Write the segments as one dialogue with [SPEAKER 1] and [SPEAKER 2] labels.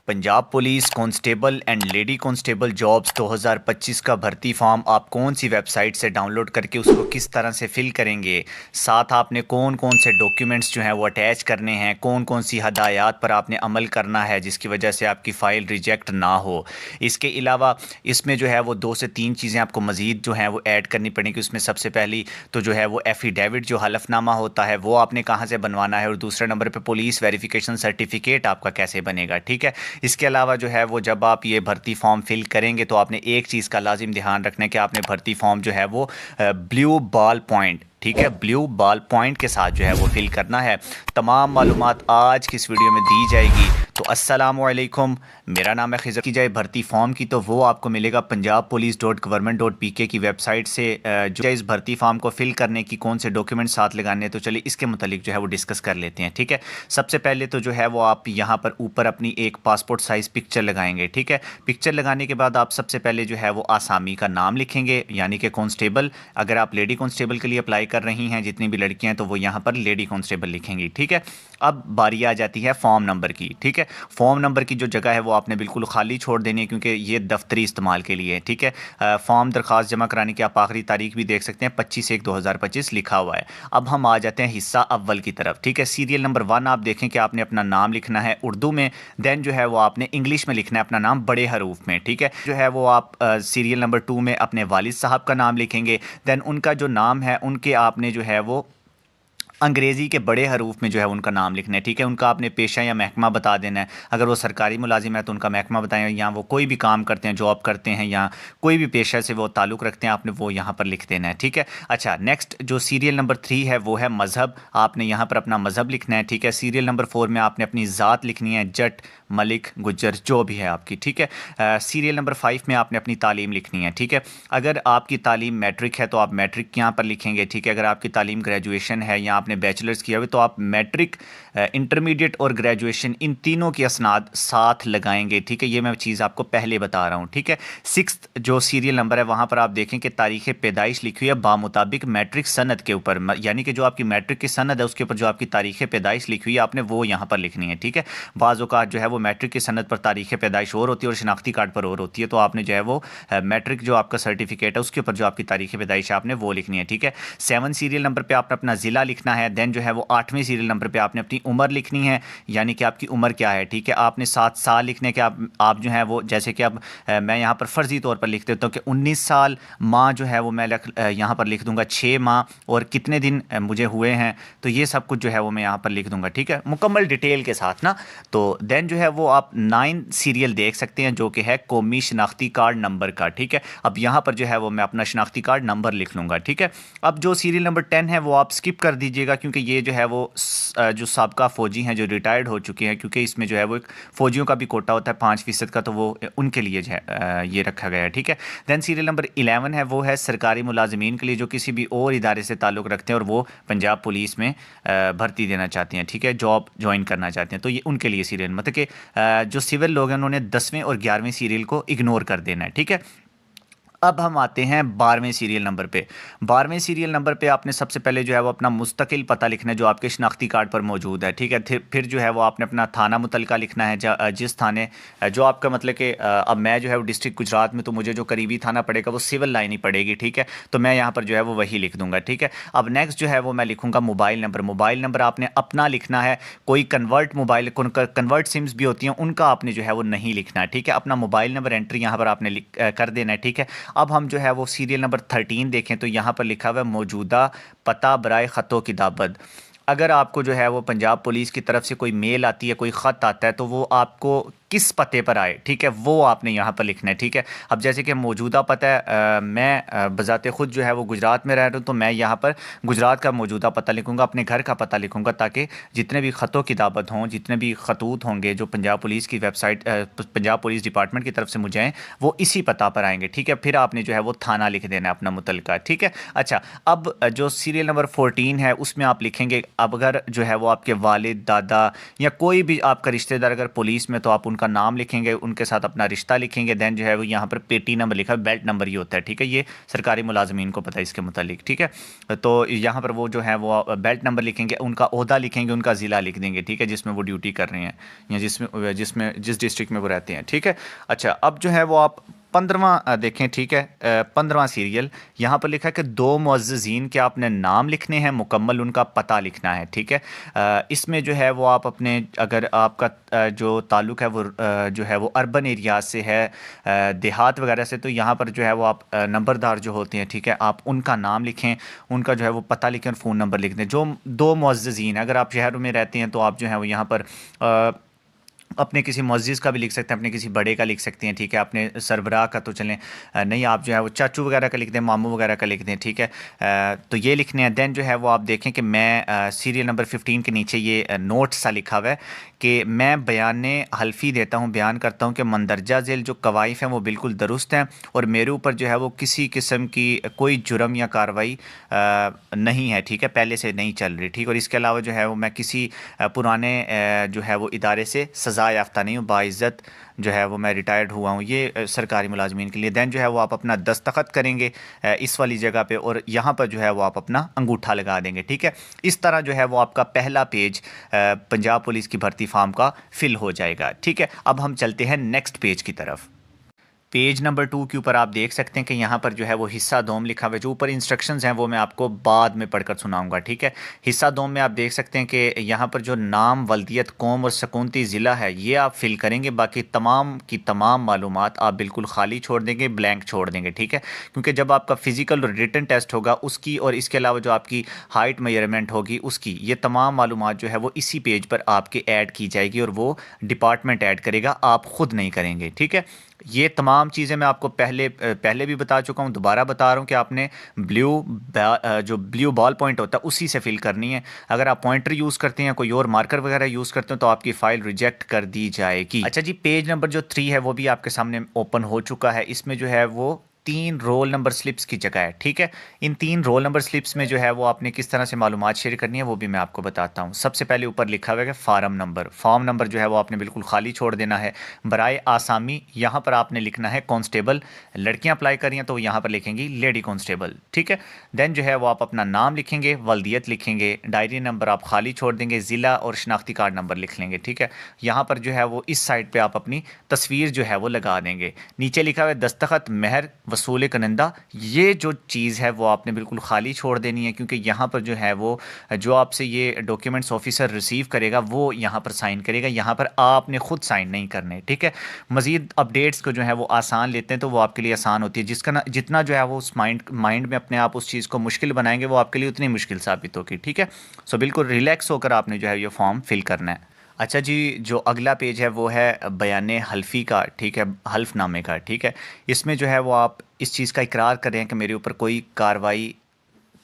[SPEAKER 1] Punjab police constable and lady constable jobs 2025 का भर्ती form आप कौन सी वेबसाइट से डाउनलोड करके उसको किस तरह से फिल करेंगे, साथ आपने कौन कौन से डॉक्यूमेंट्स जो हैं वो अटैच करने हैं, कौन कौन सी हदायत पर आपने अमल करना है जिसकी वजह से आपकी फ़ाइल रिजेक्ट ना हो। इसके अलावा इसमें जो है वो 2 से 3 चीज़ें आपको मज़ीद जो हैं वो ऐड करनी पड़ेंगी। उसमें सबसे पहली तो जो है वो एफिडेविट जो हलफनामा होता है वो आपने कहाँ से बनवाना है, और दूसरे नंबर पर पुलिस वेरिफिकेशन सर्टिफिकेट आपका कैसे बनेगा। ठीक है, इसके अलावा जो है वो जब आप ये भर्ती फॉर्म फिल करेंगे तो आपने एक चीज़ का लाजिम ध्यान रखना है कि आपने भर्ती फॉर्म जो है वो ब्लू बॉल पॉइंट, ठीक है, ब्लू बॉल पॉइंट के साथ जो है वो फिल करना है। तमाम मालूमात आज की इस वीडियो में दी जाएगी। तो अस्सलाम वालेकुम, मेरा नाम है खिज़र। की जाए भर्ती फॉर्म की तो वो आपको मिलेगा punjabpolice.government.pk की वेबसाइट से। जो इस भर्ती फॉर्म को फिल करने की कौन से डॉक्यूमेंट साथ लगाने हैं, तो चलिए इसके मुतालिक जो है वो डिस्कस कर लेते हैं। ठीक है, सबसे पहले तो जो है वो आप यहाँ पर ऊपर अपनी एक पासपोर्ट साइज़ पिक्चर लगाएंगे। ठीक है, पिक्चर लगाने के बाद आप सबसे पहले जो है वो आसामी का नाम लिखेंगे, यानी कि कांस्टेबल। अगर आप लेडी कांस्टेबल के लिए अप्लाई कर रही हैं, जितनी भी लड़कियां हैं, तो वो यहाँ पर लेडी कांस्टेबल लिखेंगी। ठीक है, अब बारी आ जाती है फॉर्म नंबर की। ठीक है, फॉर्म नंबर की जो जगह है वो आपने बिल्कुल खाली छोड़ देनी है, क्योंकि ये दफ्तरी इस्तेमाल के लिए है। ठीक है, फॉर्म दरख्वास्त जमा कराने की आप आखिरी तारीख भी देख सकते हैं, 25/1/2025 लिखा हुआ है। अब हम आ जाते हैं हिस्सा अव्वल की तरफ। ठीक है, सीरियल नंबर 1 आप देखें कि आपने अपना नाम लिखना है उर्दू में, देन जो है वो आपने इंग्लिश में लिखना है अपना नाम बड़े हरूफ में। ठीक है, जो है वो आप सीरियल नंबर 2 में अपने वालिद साहब का नाम लिखेंगे, देन उनका जो नाम है उनके आपने जो है वो अंग्रेज़ी के बड़े हरूफ में जो है उनका नाम लिखना है। ठीक है, उनका आपने पेशा या महकमा बता देना है। अगर वो सरकारी मुलाजिम है तो उनका महकमा बताएं, या वो कोई भी काम करते हैं, जॉब करते हैं, या कोई भी पेशा से वो ताल्लुक़ रखते हैं, आपने वो यहाँ पर लिख देना है। ठीक है, अच्छा, नेक्स्ट जो सीरियल नंबर 3 है वो है मज़हब। आपने यहाँ पर अपना मज़हब लिखना है। ठीक है, सीरियल नंबर 4 में आपने अपनी ज़ात लिखनी है, जट, मलिक, गुज्जर, जो भी है आपकी। ठीक है, सीरियल नंबर 5 में आपने अपनी तालीम लिखनी है। ठीक है, अगर आपकी तालीम मैट्रिक है तो आप मैट्रिक यहाँ पर लिखेंगे। ठीक है, अगर आपकी तालीम ग्रेजुएशन है या आपने बैचलर्स किया हुआ तो आप मैट्रिक, इंटरमीडिएट और ग्रेजुएशन इन तीनों की असनाद साथ लगाएंगे। ठीक है, ये मैं चीज़ आपको पहले बता रहा हूँ। ठीक है, 6th जो सीरियल नंबर है वहाँ पर आप देखें कि तारीख़ पैदाइश लिखी हुई है बामुताबिक मैट्रिक सनद के ऊपर, यानी कि जो आपकी मैट्रिक की सनद है उसके ऊपर जो आपकी तारीख़ पैदाइश लिखी हुई है आपने वो यहाँ पर लिखनी है। ठीक है, बाज़ औक़ात जो है वो मैट्रिक की सनद पर तारीख़ पैदाइश और होती है और शनाख्ती कार्ड पर और होती है, तो आपने जो है वो मैट्रिक जो आपका सर्टिफिकेट है उसके ऊपर जो आपकी तारीख़ पैदाइश है आपने वो लिखनी है। ठीक है, 7 सीरियल नंबर पर आपने अपना ज़िला लिखना है। देन जो है वो 8वें सीरियल नंबर पे आपने अपनी उम्र लिखनी है, यानी कि आपकी उम्र क्या है। ठीक है, आपने 7 साल लिखने के आप जो है वो, जैसे कि अब मैं यहाँ पर फ़र्ज़ी तौर पर लिख देता हूँ कि 19 साल, माह जो है वो मैं यहाँ पर लिख दूंगा 6 माह, और कितने दिन मुझे हुए हैं, तो ये सब कुछ जो है वो मैं यहाँ पर लिख दूंगा। ठीक है, मुकम्मल डिटेल के साथ ना। तो देन जो है वो आप 9 सीरियल देख सकते हैं जो कि है कौमी शनाख्ती कार्ड नंबर का। ठीक है, अब यहाँ पर जो है वो मैं अपना शनाख्ती कार्ड नंबर लिख लूँगा। ठीक है, अब जो सीरियल नंबर 10 है वो आप स्किप कर दीजिएगा, क्योंकि ये जो है वो जो साबका फ़ौजी हैं जो रिटायर्ड हो चुके हैं, क्योंकि इसमें जो है वो एक फ़ौजियों का भी कोटा होता है 5% का, तो वो उनके लिए जो है ये रखा गया है। ठीक है, दैन सीरियल नंबर 11 है वो है सरकारी मुलाजमीन के लिए जो किसी भी और इदारे से ताल्लुक़ रखते हैं और वो पंजाब पुलिस में भर्ती देना चाहते हैं। ठीक है, जॉब ज्वाइन करना चाहते हैं, तो ये उनके लिए सीरियल, मतलब कि जो सिविल लोग हैं उन्होंने 10वें और 11वें सीरियल को इग्नोर कर देना है। ठीक है, अब हम आते हैं 12वें सीरियल नंबर पे। 12वें सीरियल नंबर पे आपने सबसे पहले जो है वो अपना मुस्तकिल पता लिखना है जो आपके शनाख्ती कार्ड पर मौजूद है। ठीक है, फिर जो है वो आपने अपना थाना मुतलका लिखना है, जिस थाने जो आपका, मतलब कि अब मैं जो है वो डिस्ट्रिक्ट गुजरात में, तो मुझे जो करीबी थाना पड़ेगा वो सिविल लाइन ही पड़ेगी। ठीक है, तो मैं यहाँ पर जो है वो वही लिख दूंगा। ठीक है, अब नेक्स्ट जो है वो मैं लिखूँगा मोबाइल नंबर। मोबाइल नंबर आपने अपना लिखना है, कोई कन्वर्ट सिम्स भी होती हैं उनका आपने जो है वो नहीं लिखना है। ठीक है, अपना मोबाइल नंबर एंट्री यहाँ पर आपने कर देना है। ठीक है, अब हम जो है वो सीरियल नंबर 13 देखें तो यहाँ पर लिखा हुआ है मौजूदा पता बराए ख़तों की दावत। अगर आपको जो है वो पंजाब पुलिस की तरफ से कोई मेल आती है, कोई ख़त आता है, तो वो आपको किस पते पर आए, ठीक है, वो आपने यहाँ पर लिखना है। ठीक है, अब जैसे कि मौजूदा पता है, मैं बज़ाते ख़ुद जो है वो गुजरात में रह रहा हूँ, तो मैं यहाँ पर गुजरात का मौजूदा पता लिखूँगा, अपने घर का पता लिखूँगा, ताकि जितने भी ख़तों की दावत हों, जितने भी खतूत होंगे जो पंजाब पुलिस की वेबसाइट, पंजाब पुलिस डिपार्टमेंट की तरफ से मुझे आएँ, वो इसी पता पर आएँगे। ठीक है, फिर आपने जो है वो थाना लिख देना है अपना मुतलका। ठीक है, अच्छा, अब जो सीरियल नंबर 14 है उसमें आप लिखेंगे, अब अगर जो है वो आपके वालिद, दादा या कोई भी आपका रिश्तेदार अगर पुलिस में, तो आप ان کا نام لکھیں گے, ان کے ساتھ اپنا رشتہ لکھیں گے, دین جو ہے وہ یہاں پر پیٹی نمبر لکھا ہے, بیلٹ نمبر یہ ہوتا ہے, ٹھیک ہے, یہ سرکاری ملازمین کو پتہ ہے اس کے متعلق, ٹھیک ہے. تو یہاں پر وہ جو ہے وہ بیلٹ نمبر لکھیں گے, ان کا عہدہ لکھیں گے, ان کا ضلع لکھ دیں گے, ٹھیک ہے, جس میں وہ ڈیوٹی کر رہے ہیں یا جس ڈسٹرکٹ میں وہ رہتے ہیں, ٹھیک ہے. اچھا, اب جو ہے وہ آپ 15واں دیکھیں, ٹھیک ہے, 15واں سیریل یہاں پر لکھا ہے کہ 2 معززین کے آپ نے نام لکھنے ہیں, مکمل ان کا پتہ لکھنا ہے, ٹھیک ہے. اس میں جو ہے وہ آپ اپنے, اگر آپ کا جو تعلق ہے وہ جو ہے وہ اربن ایریاز سے ہے, دیہات وغیرہ سے, تو یہاں پر جو ہے وہ آپ نمبردار جو ہوتے ہیں, ٹھیک ہے, آپ ان کا نام لکھیں, ان کا جو ہے وہ پتہ لکھیں اور فون نمبر لکھ دیں. جو 2 معززین ہیں, اگر آپ شہروں میں رہتے ہیں تو آپ جو ہے وہ یہاں پر اپنے کسی معزز کا بھی لکھ سکتے ہیں, اپنے کسی بڑے کا لکھ سکتے ہیں, ٹھیک ہے, اپنے سربراہ کا تو چلیں نہیں, آپ جو ہے وہ چاچو وغیرہ کا لکھ دیں, ماموں وغیرہ کا لکھ دیں, ٹھیک ہے. تو یہ لکھنے ہیں. دین جو ہے وہ آپ دیکھیں کہ میں سیریل نمبر 15 کے نیچے یہ نوٹ سا لکھا ہوا ہے کہ میں بیان حلفی دیتا ہوں, بیان کرتا ہوں کہ مندرجہ ذیل جو قوائف ہیں وہ بالکل درست ہیں اور میرے اوپر جو ہے وہ کسی قسم کی کوئی جرم یا کارروائی نہیں ہے, ٹھیک ہے, پہلے سے نہیں چل رہی, ٹھیک. اور اس کے علاوہ جو ہے وہ میں کسی پرانے جو ہے وہ ادارے سے سزا یافتہ نہیں ہوں, باعزت جو ہے وہ میں ریٹائرڈ ہوا ہوں, یہ سرکاری ملازمین کے لیے. دین جو ہے وہ آپ اپنا دستخط کریں گے اس والی جگہ پہ, اور یہاں پر جو ہے وہ آپ اپنا انگوٹھا لگا دیں گے, ٹھیک ہے. اس طرح جو ہے وہ آپ کا پہلا پیج پنجاب پولیس کی بھرتی فارم کا فل ہو جائے گا, ٹھیک ہے. اب ہم چلتے ہیں نیکسٹ پیج کی طرف. پیج نمبر 2 کے اوپر آپ دیکھ سکتے ہیں کہ یہاں پر جو ہے وہ حصہ دوم لکھا ہوا ہے. جو اوپر انسٹرکشنز ہیں وہ میں آپ کو بعد میں پڑھ کر سناؤں گا, ٹھیک ہے. حصہ دوم میں آپ دیکھ سکتے ہیں کہ یہاں پر جو نام, ولدیت, قوم اور سکونتی ضلع ہے یہ آپ فل کریں گے. باقی تمام کی تمام معلومات آپ بالکل خالی چھوڑ دیں گے, بلینک چھوڑ دیں گے, ٹھیک ہے. کیونکہ جب آپ کا فزیکل اور ریٹن ٹیسٹ ہوگا اس کی, اور اس کے علاوہ جو آپ کی ہائٹ میجرمنٹ ہوگی اس کی, یہ تمام معلومات جو ہے وہ اسی پیج پر آپ کے ایڈ کی جائے گی, اور وہ ڈپارٹمنٹ ایڈ کرے گا, آپ خود نہیں کریں گے, ٹھیک ہے. یہ تمام چیزیں میں آپ کو پہلے بھی بتا چکا ہوں, دوبارہ بتا رہا ہوں کہ آپ نے بلیو بال پوائنٹ ہوتا ہے اسی سے فل کرنی ہے. اگر آپ پوائنٹر یوز کرتے ہیں, کوئی اور مارکر وغیرہ یوز کرتے ہیں, تو آپ کی فائل ریجیکٹ کر دی جائے گی. اچھا جی, پیج نمبر جو 3 ہے وہ بھی آپ کے سامنے اوپن ہو چکا ہے. اس میں جو ہے وہ 3 رول نمبر سلپس کی جگہ ہے, ٹھیک ہے. ان 3 رول نمبر سلپس میں جو ہے وہ آپ نے کس طرح سے معلومات شیئر کرنی ہے وہ بھی میں آپ کو بتاتا ہوں. سب سے پہلے اوپر لکھا ہوا ہے کہ فارم نمبر جو ہے وہ آپ نے بالکل خالی چھوڑ دینا ہے. برائے آسامی یہاں پر آپ نے لکھنا ہے کانسٹیبل, لڑکیاں اپلائی کر رہی ہیں تو یہاں پر لکھیں گی لیڈی کانسٹیبل, ٹھیک ہے. دین جو ہے وہ آپ اپنا نام لکھیں گے, ولدیت لکھیں گے, ڈائری نمبر آپ خالی چھوڑ دیں گے, ضلع اور شناختی کارڈ نمبر لکھ لیں گے, ٹھیک ہے. یہاں پر جو ہے وہ اس سائڈ پہ آپ اپنی تصویر جو ہے وہ لگا دیں گے. نیچے لکھا ہوا ہے دستخط مہر وصول کنندہ, یہ جو چیز ہے وہ آپ نے بالکل خالی چھوڑ دینی ہے, کیونکہ یہاں پر جو ہے وہ جو آپ سے یہ ڈاکیومنٹس آفیسر ریسیو کرے گا وہ یہاں پر سائن کرے گا, یہاں پر آپ نے خود سائن نہیں کرنے, ٹھیک ہے. مزید اپڈیٹس کو جو ہے وہ آسان لیتے ہیں تو وہ آپ کے لیے آسان ہوتی ہے. جتنا جو ہے وہ اس مائنڈ میں اپنے آپ اس چیز کو مشکل بنائیں گے وہ آپ کے لیے اتنی مشکل ثابت ہوگی, ٹھیک ہے. سو بالکل ریلیکس ہو کر آپ نے جو ہے یہ فارم فل کرنا ہے. اچھا جی, جو اگلا پیج ہے وہ ہے بیان حلفی کا, ٹھیک ہے, حلف نامے کا, ٹھیک ہے. اس میں جو ہے وہ آپ اس چیز کا اقرار کر رہے ہیں کہ میرے اوپر کوئی کارروائی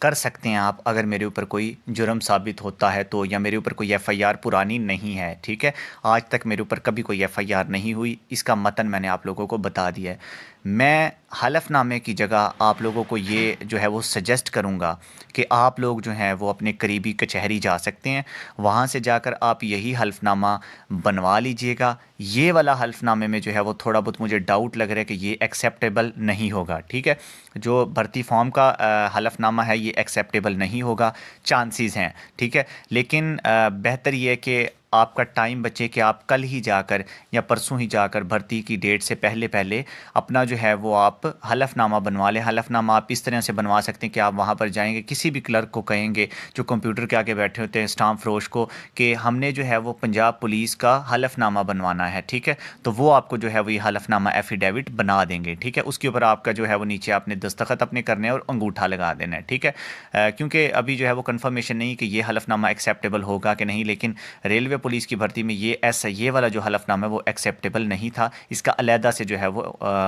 [SPEAKER 1] کر سکتے ہیں آپ اگر میرے اوپر کوئی جرم ثابت ہوتا ہے تو, یا میرے اوپر کوئی ایف آئی آر پرانی نہیں ہے, ٹھیک ہے. آج تک میرے اوپر کبھی کوئی ایف آئی آر نہیں ہوئی, اس کا متن میں نے آپ لوگوں کو بتا دیا ہے. میں حلف نامے کی جگہ آپ لوگوں کو یہ جو ہے وہ سجیسٹ کروں گا کہ آپ لوگ جو ہیں وہ اپنے قریبی کچہری جا سکتے ہیں, وہاں سے جا کر آپ یہی حلف نامہ بنوا لیجئے گا. یہ والا حلف نامے میں جو ہے وہ تھوڑا بہت مجھے ڈاؤٹ لگ رہا ہے کہ یہ ایکسیپٹیبل نہیں ہوگا, ٹھیک ہے. جو بھرتی فارم کا حلف نامہ ہے یہ ایکسیپٹیبل نہیں ہوگا, چانسز ہیں, ٹھیک ہے. لیکن بہتر یہ ہے کہ آپ کا ٹائم بچے کہ آپ کل ہی جا کر یا پرسوں ہی جا کر بھرتی کی ڈیٹ سے پہلے اپنا جو ہے وہ آپ حلف نامہ بنوا لیں. حلف نامہ آپ اس طرح سے بنوا سکتے ہیں کہ آپ وہاں پر جائیں گے, کسی بھی کلرک کو کہیں گے جو کمپیوٹر کے آگے بیٹھے ہوتے ہیں, اسٹامپ فروش کو, کہ ہم نے جو ہے وہ پنجاب پولیس کا حلف نامہ بنوانا ہے, ٹھیک ہے. تو وہ آپ کو جو ہے وہ یہ حلف نامہ ایفیڈیوٹ بنا دیں گے, ٹھیک ہے. اس کے اوپر آپ کا جو ہے وہ نیچے آپ نے دستخط اپنے کرنے اور انگوٹھا لگا دینا ہے, ٹھیک ہے. کیونکہ ابھی جو ہے وہ کنفرمیشن نہیں کہ یہ حلف نامہ ایکسیپٹیبل ہوگا کہ نہیں, لیکن ریلوے پولیس کی بھرتی میں یہ والا جو حلف نامہ ہے وہ ایکسیپٹیبل نہیں تھا, اس کا علیحدہ سے جو ہے وہ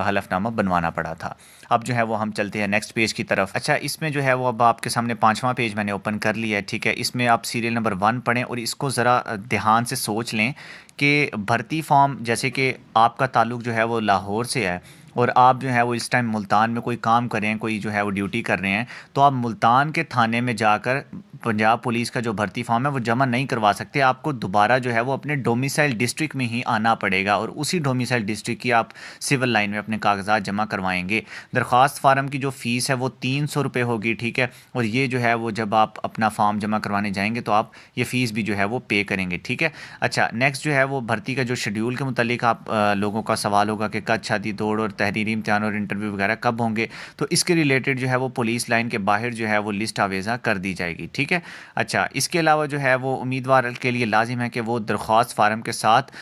[SPEAKER 1] حلف نامہ بنوانا پڑا تھا. اب جو ہے وہ ہم چلتے ہیں نیکسٹ پیج کی طرف. اچھا, اس میں جو ہے وہ اب آپ کے سامنے 5واں پیج میں نے اوپن کر لیا ہے, ٹھیک ہے. اس میں آپ سیریل نمبر 1 پڑھیں اور اس کو ذرا دھیان سے سوچ لیں کہ بھرتی فارم, جیسے کہ آپ کا تعلق جو ہے وہ لاہور سے ہے اور آپ جو ہے وہ اس ٹائم ملتان میں کوئی کام کر رہے ہیں, کوئی جو ہے وہ ڈیوٹی کر رہے ہیں, تو آپ ملتان کے تھانے میں جا کر पंजाब पुलिस का जो भर्ती फॉर्म है वो जमा नहीं करवा सकते, आपको दोबारा जो है वो अपने डोमिसाइल डिस्ट्रिक्ट में ही आना पड़ेगा और उसी डोमिसाइल डिस्ट्रिक्ट की आप सिविल लाइन में अपने कागजात जमा करवाएंगे। दरख्वास्त फार्म की जो फ़ीस है वो 300 रुपये होगी, ठीक है। और ये जो है वो जब आप अपना फॉर्म जमा करवाने जाएंगे तो आप ये फ़ीस भी जो है वो पे करेंगे, ठीक है। अच्छा, नेक्स्ट जो है वो भर्ती का जो शेड्यूल के मुतालिक आप लोगों का सवाल होगा कि कद शादी दौड़ और तहरीरी इम्तिहान और इंटरव्यू वगैरह कब होंगे, तो इसके रिलेटेड जो है वो पुलिस लाइन के बाहर जो है वो लिस्ट आवेज़ा कर दी जाएगी, ठीक है। अच्छा, इसके अलावा जो है वो उम्मीदवार के लिए लाजिम है कि वो दरख्वास्त फार्म के साथ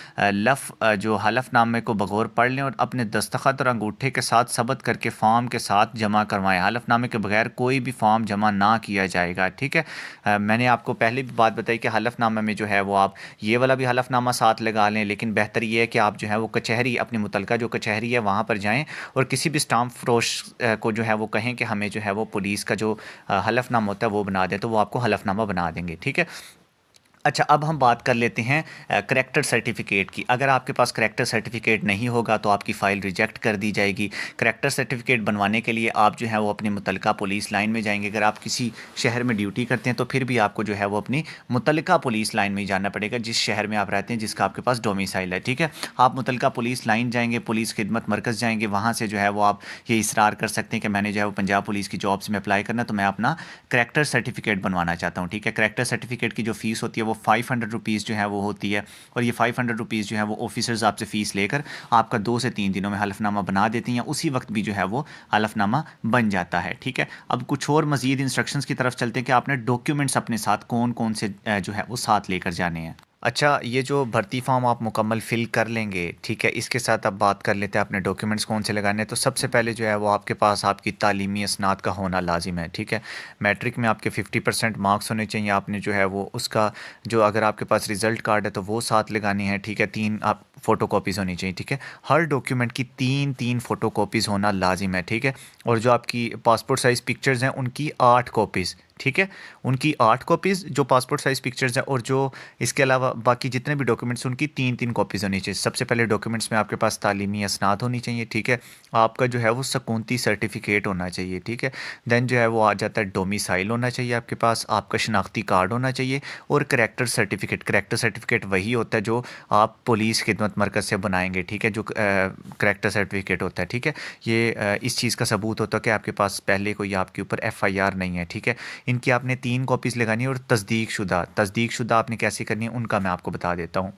[SPEAKER 1] जो हलफनामे को बगौर पढ़ लें और अपने दस्तखत और अंगूठे के साथ सबत करके फॉर्म के साथ जमा करवाएं। हलफनामे के बगैर कोई भी फॉर्म जमा ना किया जाएगा, ठीक है। मैंने आपको पहले भी बात बताई कि हलफनामे में जो है वो आप ये वाला भी हलफनामा साथ लगा लें, लेकिन बेहतर ये है कि आप जो है वो कचहरी, अपनी मुतलका जो कचहरी है वहाँ पर जाएँ और किसी भी स्टाम्प फरोश को जो है वो कहें कि हमें जो है वो पुलिस का जो हलफनामा होता है वो बना दें, तो वो आपको हलफनामा बना देंगे, ठीक है। अच्छा, अब हम बात कर लेते हैं करैक्टर सर्टिफिकेट की। अगर आपके पास करैक्टर सर्टिफिकेट नहीं होगा तो आपकी फ़ाइल रिजेक्ट कर दी जाएगी। करैक्टर सर्टिफिकेट बनवाने के लिए आप जो है वो अपनी मुतलका पुलिस लाइन में जाएंगे। अगर आप किसी शहर में ड्यूटी करते हैं तो फिर भी आपको जो है वो अपनी मुतलका पुलिस लाइन में ही जाना पड़ेगा, जिस शहर में आप रहते हैं, जिसका आपके पास डोमिसाइल है, ठीक है। आप मुतलका पुलिस लाइन जाएंगे, पुलिस खिदमत मरकज़ जाएंगे, वहाँ से जो है वो आप ये इसरार कर सकते हैं कि मैंने जो है वो पंजाब पुलिस की जॉब्स में अप्लाई करना, तो मैं अपना करैक्टर सर्टिफिकेट बनवाना चाहता हूँ, ठीक है। करैक्टर सर्टिफिकेट की जो फ़ीस होती है वो 500 रुपीज़ जो है वो होती है, और ये 500 रुपीज़ जो है वो ऑफिसर्स आपसे फ़ीस लेकर आपका 2 से 3 दिनों में हलफनामा बना देती हैं, उसी वक्त भी जो है वो हलफनामा बन जाता है, ठीक है। अब कुछ और मज़ीद इंस्ट्रक्शंस की तरफ चलते हैं कि आपने डॉक्यूमेंट्स अपने साथ कौन कौन से जो है वो साथ लेकर जाने हैं। अच्छा, ये जो भर्ती फॉर्म आप मुकम्मल फ़िल कर लेंगे, ठीक है, इसके साथ अब बात कर लेते हैं अपने डॉक्यूमेंट्स कौन से लगाने हैं। तो सबसे पहले जो है वो आपके पास आपकी तालीमी असनाद का होना लाजिम है, ठीक है। मैट्रिक में आपके 50% मार्क्स होने चाहिए। आपने जो है वो उसका जो, अगर आपके पास रिज़ल्ट कार्ड है तो वो साथ लगानी है, ठीक है। 3 आप फ़ोटो कॉपीज़ होनी चाहिए, ठीक है। हर डॉक्यूमेंट की 3 फ़ोटो कॉपीज़ होना लाजिम है, ठीक है। और जो आपकी पासपोर्ट साइज़ पिक्चर्स हैं उनकी 8 कॉपीज़, ठीक है। उनकी 8 कॉपीज़ जो पासपोर्ट साइज़ पिक्चर्स हैं, और जो इसके अलावा बाकी जितने भी डॉक्यूमेंट्स उनकी 3 कॉपीज़ होनी चाहिए। सबसे पहले डॉक्यूमेंट्स में आपके पास तालीमी असनाद होनी चाहिए, ठीक है। आपका जो है वो सकूनती सर्टिफिकेट होना चाहिए, ठीक है। देन जो है वो आ जाता है डोमिसाइल होना चाहिए आपके पास, आपका शनाख्ती कार्ड होना चाहिए, और करैक्टर सर्टिफिकेट। करैक्टर सर्टिफिकेट वही होता है जो आप पुलिस खिदमत मरकज़ से बनाएंगे, ठीक है, जो करैक्टर सर्टिफिकेट होता है, ठीक है। ये इस चीज़ का सबूत होता है कि आपके पास पहले कोई आपके ऊपर FIR नहीं है, ठीक है। इनकी आपने 3 कॉपीज़ लगानी है। और तस्दीक शुदा आपने कैसे करनी है उनका मैं आपको बता देता हूँ।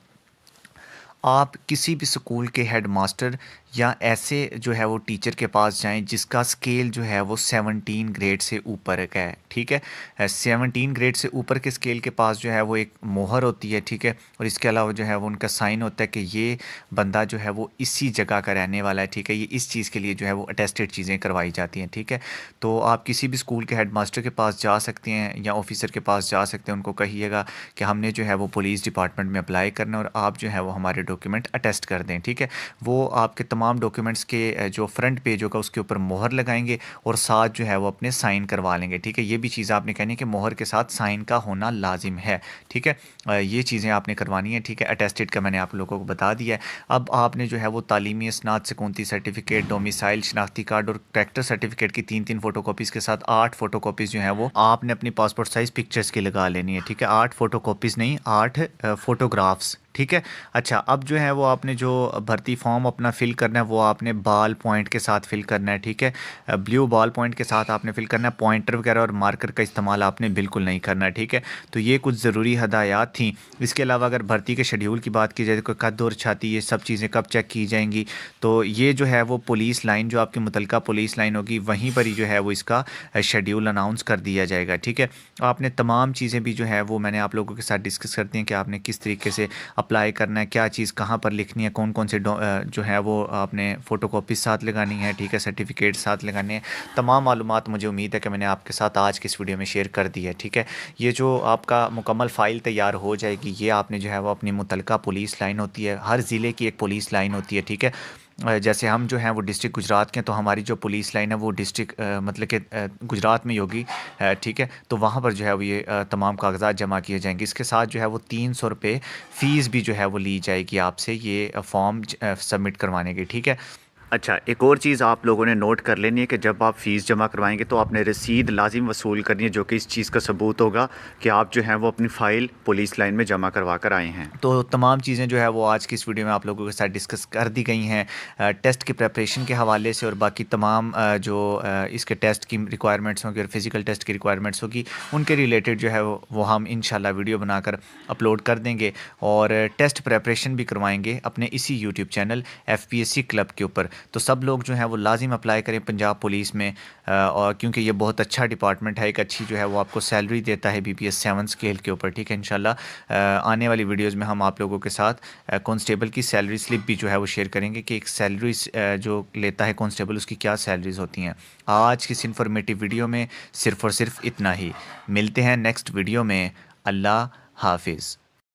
[SPEAKER 1] आप किसी भी स्कूल के हेड मास्टर या ऐसे जो है वो टीचर के पास जाएं जिसका स्केल जो है वो 17 ग्रेड से ऊपर का है, ठीक है। 17 ग्रेड से ऊपर के स्केल के पास जो है वो एक मोहर होती है, ठीक है। और इसके अलावा जो है वो उनका साइन होता है कि ये बंदा जो है वो इसी जगह का रहने वाला है, ठीक है। ये इस चीज़ के लिए जो है वो अटेस्टेड चीज़ें करवाई जाती हैं, ठीक है। तो आप किसी भी स्कूल के हेड मास्टर के पास जा सकते हैं या ऑफिसर के पास जा सकते हैं, उनको कहिएगा कि हमने जो है वो पुलिस डिपार्टमेंट में अप्लाई करना है और आप जो है वो हमारे डॉक्यूमेंट अटेस्ट कर दें, ठीक है। वो आपके तमाम डॉक्यूमेंट्स के जो फ्रंट पेज होगा उसके ऊपर मोहर लगाएंगे और साथ जो है वो अपने साइन करवा लेंगे, ठीक है। ये भी चीज़ आपने कहनी है कि मोहर के साथ साइन का होना लाजिम है, ठीक है। ये चीज़ें आपने करवानी है, ठीक है। अटेस्टेड का मैंने आप लोगों को बता दिया है। अब आपने जो है वो तालीमी असनाद सकूनती सर्टिफिकेट, डोमिसाइल, शनाख्ती कार्ड और करैक्टर सर्टिफिकेट की 3 फ़ोटो कॉपीज़ के साथ 8 फ़ोटो कॉपीज़ जो है वो आपने अपनी पासपोर्ट साइज़ पिक्चर्स की लगा लेनी है, ठीक है। 8 फ़ोटो कॉपीज़ नहीं, 8 फ़ोटोग्राफ्स, ठीक है। अच्छा, अब जो है वो आपने जो भर्ती फॉर्म अपना फ़िल करना है वो आपने बाल पॉइंट के साथ फ़िल करना है, ठीक है। ब्लू बॉल पॉइंट के साथ आपने फ़िल करना है। पॉइंटर वगैरह और मार्कर का इस्तेमाल आपने बिल्कुल नहीं करना है, ठीक है। तो ये कुछ ज़रूरी हदायत थी। इसके अलावा अगर भर्ती के शेड्यूल की बात की जाए तो कद और छाती ये सब चीज़ें कब चेक की जाएंगी, तो ये जो है वो पुलिस लाइन, जो आपकी मुतलका पुलिस लाइन होगी, वहीं पर ही जो है वो इसका शेड्यूल अनाउंस कर दिया जाएगा, ठीक है। आपने तमाम चीज़ें भी जो है वो मैंने आप लोगों के साथ डिस्कस करती हैं कि आपने किस तरीके से अप्लाई करना है, क्या चीज़ कहाँ पर लिखनी है, कौन कौन से जो है वो आपने फ़ोटोकॉपी साथ लगानी है, ठीक है, सर्टिफिकेट साथ लगाने हैं। तमाम मालूमात मुझे उम्मीद है कि मैंने आपके साथ आज की इस वीडियो में शेयर कर दी है, ठीक है। ये जो आपका मुकम्मल फ़ाइल तैयार हो जाएगी, ये आपने जो है वो अपनी मुतलका पुलिस लाइन होती है, हर ज़िले की एक पुलिस लाइन होती है, ठीक है। जैसे हम जो हैं वो डिस्ट्रिक्ट गुजरात के हैं, तो हमारी जो पुलिस लाइन है वो डिस्ट्रिक्ट मतलब कि गुजरात में ही होगी, ठीक है। तो वहाँ पर जो है वो ये तमाम कागजात जमा किए जाएंगे। इसके साथ जो है वो 300 रुपये फ़ीस भी जो है वो ली जाएगी आपसे ये फॉर्म सबमिट करवाने की, ठीक है। اچھا، ایک اور چیز آپ لوگوں نے نوٹ کر لینی ہے کہ جب آپ فیس جمع کروائیں گے تو آپ نے رسید لازم وصول کرنی ہے، جو کہ اس چیز کا ثبوت ہوگا کہ آپ جو ہیں وہ اپنی فائل پولیس لائن میں جمع کروا کر آئے ہیں۔ تو تمام چیزیں جو ہے وہ آج کی اس ویڈیو میں آپ لوگوں کے ساتھ ڈسکس کر دی گئی ہیں، ٹیسٹ کی پریپریشن کے حوالے سے، اور باقی تمام جو اس کے ٹیسٹ کی ریکوائرمنٹس ہوں گی اور فزیکل ٹیسٹ کی ریکوائرمنٹس ہوگی ان کے ریلیٹڈ جو ہے وہ ہم انشاءاللہ ویڈیو بنا کر اپلوڈ کر دیں گے، اور ٹیسٹ پریپریشن بھی کروائیں گے اپنے اسی یوٹیوب چینل FPSC کلب کے اوپر۔ تو سب لوگ جو ہیں وہ لازم اپلائی کریں پنجاب پولیس میں، اور کیونکہ یہ بہت اچھا ڈپارٹمنٹ ہے، ایک اچھی جو ہے وہ آپ کو سیلری دیتا ہے BPS 7 اسکیل کے اوپر، ٹھیک ہے انشاءاللہ۔ آنے والی ویڈیوز میں ہم آپ لوگوں کے ساتھ کانسٹیبل کی سیلری سلپ بھی جو ہے وہ شیئر کریں گے کہ ایک سیلری جو لیتا ہے کانسٹیبل اس کی کیا سیلریز ہوتی ہیں۔ آج کی اس انفارمیٹیو ویڈیو میں صرف اور صرف اتنا ہی، ملتے ہیں نیکسٹ ویڈیو میں۔ اللہ حافظ۔